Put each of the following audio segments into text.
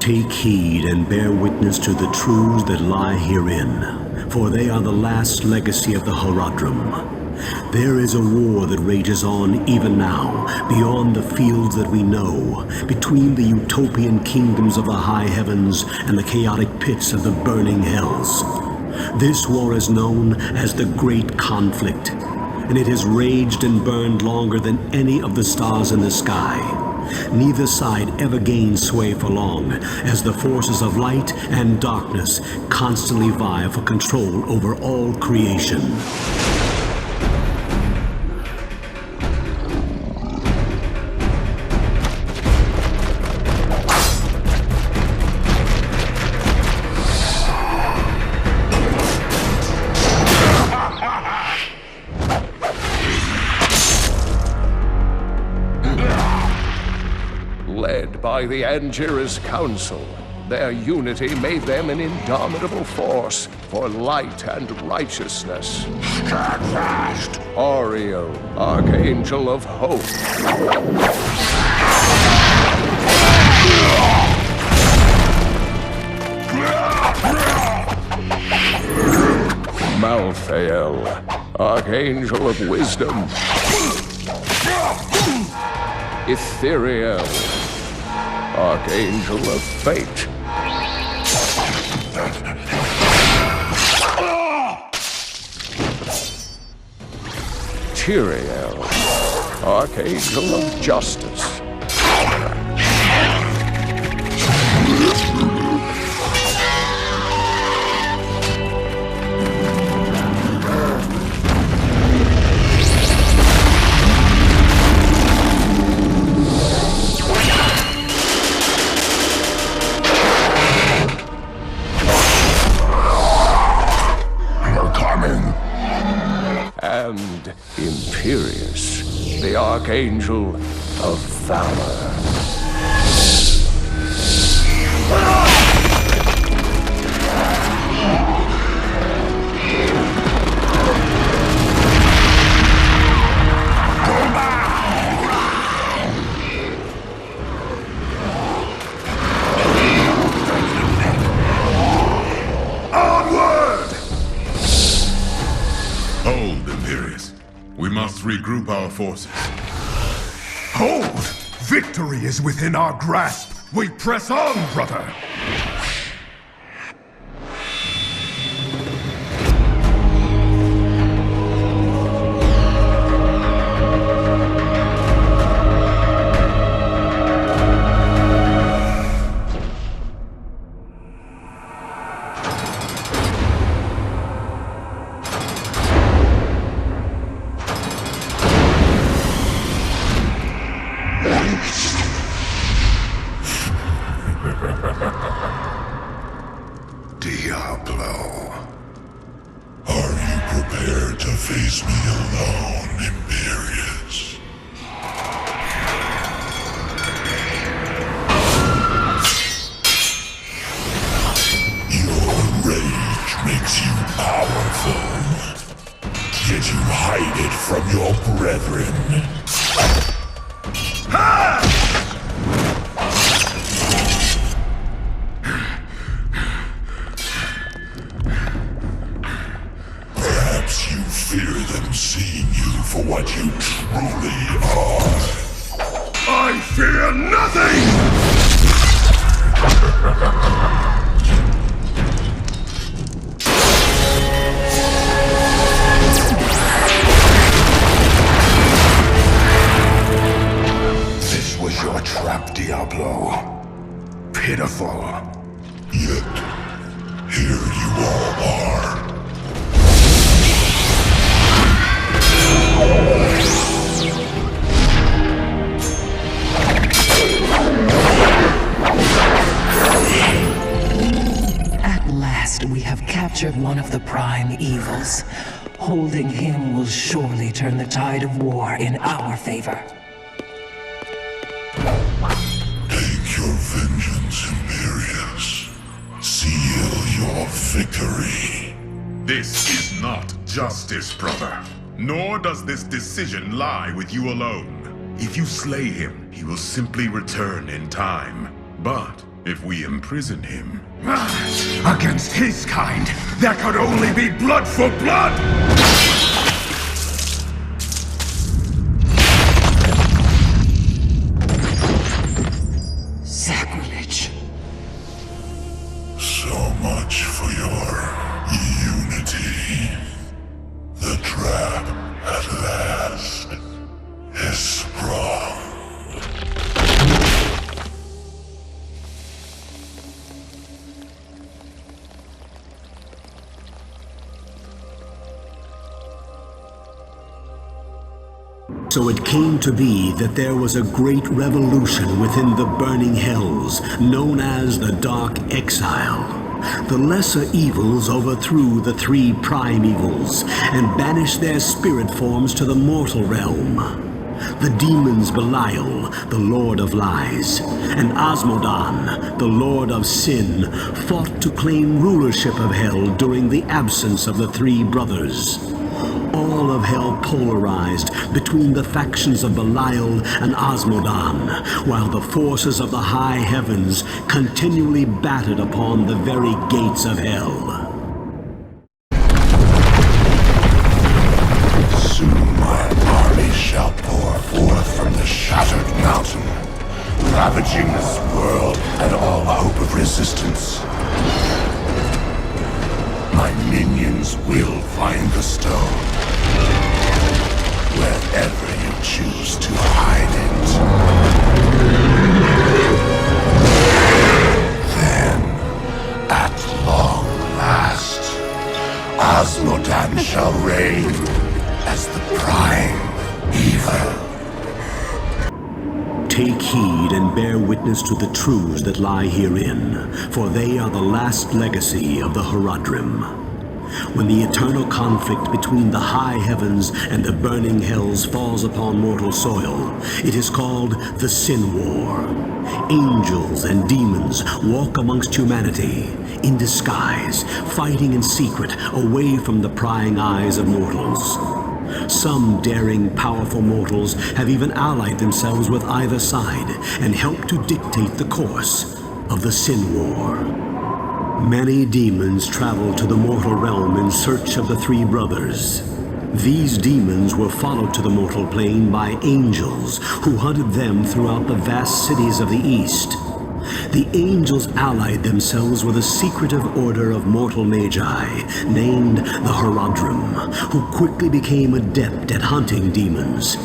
Take heed and bear witness to the truths that lie herein, for they are the last legacy of the Horadrim. There is a war that rages on even now, beyond the fields that we know, between the utopian kingdoms of the high heavens and the chaotic pits of the burning hells. This war is known as the Great Conflict, and it has raged and burned longer than any of the stars in the sky. Neither side ever gains sway for long, as the forces of light and darkness constantly vie for control over all creation. Led by the Angira's council, their unity made them an indomitable force for light and righteousness. Stand fast! Ariel, Archangel of Hope. Malthael, Archangel of Wisdom. Ethereal, Archangel of Fate. Tyrael, Archangel of Justice. And Imperious, the Archangel of Valor. Hold, Imperious. We must regroup our forces. Hold! Victory is within our grasp! We press on, brother! Diablo. Are you prepared to face me alone, Imperious? Your rage makes you powerful, yet you hide it from your brethren. Perhaps you fear them seeing you for what you truly are. I fear nothing! This was your trap, Diablo. Pitiful. Yet, here you all are. At last, we have captured one of the prime evils. Holding him will surely turn the tide of war in our favor. Take your vengeance, Imperious. Seal your victory. This is not justice, brother. Nor does this decision lie with you alone. If you slay him, he will simply return in time. But If we imprison him, Against his kind, there could only be blood for blood! Sacrilege. So much for your unity. The trap, at last, is sprung. So it came to be that there was a great revolution within the burning hells, known as the Dark Exile. The lesser evils overthrew the three prime evils and banished their spirit forms to the mortal realm. The demons Belial, the Lord of Lies, and Asmodan, the Lord of Sin, fought to claim rulership of Hell during the absence of the three brothers. All of Hell polarized between the factions of Belial and Asmodan, while the forces of the high heavens continually battered upon the very gates of Hell. Soon my army shall pour forth from the shattered mountain, ravaging this world and all hope of resistance. My minions will find the stone, wherever you choose to hide it. Then, at long last, Asmodan shall reign as the prime evil. Take heed and bear witness to the truths that lie herein, for they are the last legacy of the Horadrim. When the eternal conflict between the high heavens and the burning hells falls upon mortal soil, it is called the Sin War. Angels and demons walk amongst humanity, in disguise, fighting in secret, away from the prying eyes of mortals. Some daring, powerful mortals have even allied themselves with either side and helped to dictate the course of the Sin War. Many demons traveled to the mortal realm in search of the three brothers. These demons were followed to the mortal plane by angels who hunted them throughout the vast cities of the East. The angels allied themselves with a secretive order of mortal magi named the Horadrim, who quickly became adept at hunting demons.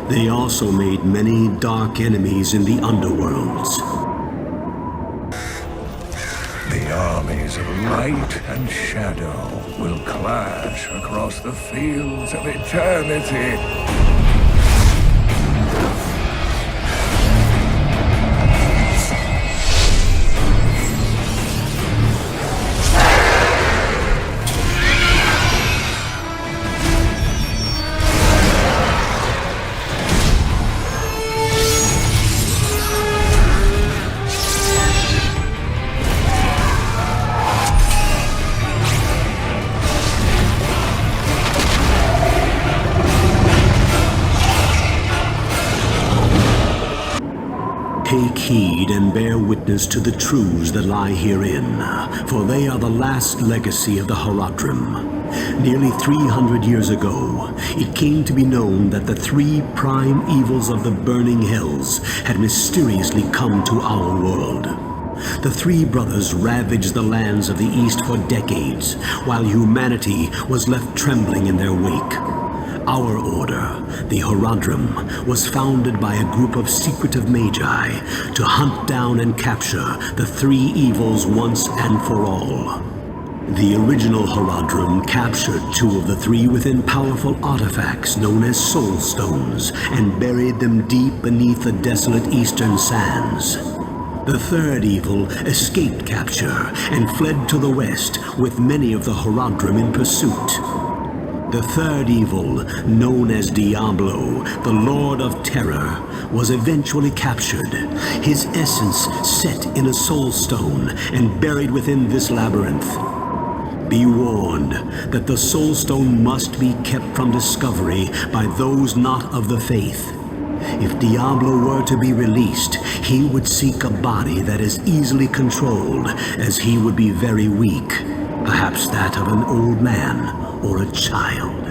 They also made many dark enemies in the underworlds. The armies of light and shadow will clash across the fields of eternity. Take heed and bear witness to the truths that lie herein, for they are the last legacy of the Horadrim. Nearly 300 years ago, it came to be known that the three prime evils of the burning hells had mysteriously come to our world. The three brothers ravaged the lands of the East for decades, while humanity was left trembling in their wake. Our order, the Horadrim, was founded by a group of secretive magi to hunt down and capture the three evils once and for all. The original Horadrim captured two of the three within powerful artifacts known as Soul Stones and buried them deep beneath the desolate eastern sands. The third evil escaped capture and fled to the west with many of the Horadrim in pursuit. The third evil, known as Diablo, the Lord of Terror, was eventually captured, his essence set in a soul stone and buried within this labyrinth. Be warned that the soul stone must be kept from discovery by those not of the faith. If Diablo were to be released, he would seek a body that is easily controlled, as he would be very weak, perhaps that of an old man or a child.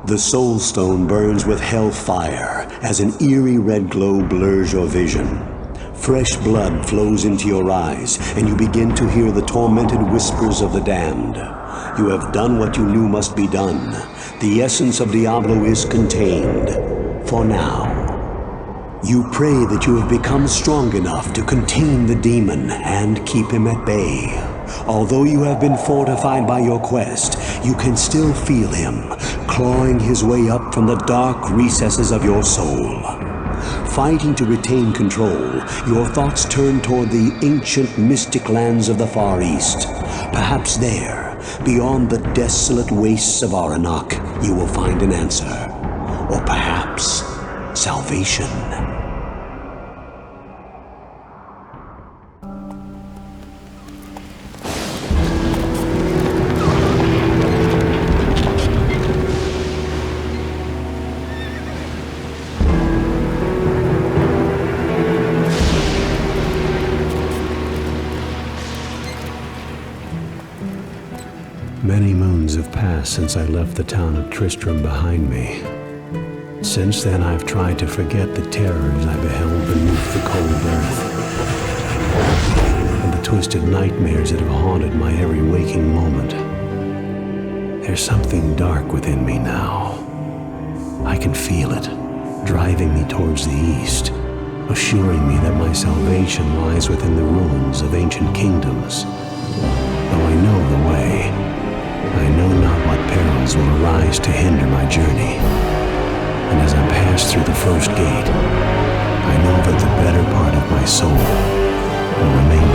The Soul Stone burns with hellfire as an eerie red glow blurs your vision. Fresh blood flows into your eyes, and you begin to hear the tormented whispers of the damned. You have done what you knew must be done. The essence of Diablo is contained. For now. You pray that you have become strong enough to contain the demon and keep him at bay. Although you have been fortified by your quest, you can still feel him, clawing his way up from the dark recesses of your soul. Fighting to retain control, your thoughts turn toward the ancient mystic lands of the Far East. Perhaps there, beyond the desolate wastes of Aranok, you will find an answer. Or perhaps salvation. Many moons have passed since I left the town of Tristram behind me. Since then, I've tried to forget the terrors I beheld beneath the cold earth, and the twisted nightmares that have haunted my every waking moment. There's something dark within me now. I can feel it, driving me towards the east, assuring me that my salvation lies within the ruins of ancient kingdoms. Though I know the way, I know not what perils will arise to hinder my journey. And as I pass through the first gate, I know that the better part of my soul will remain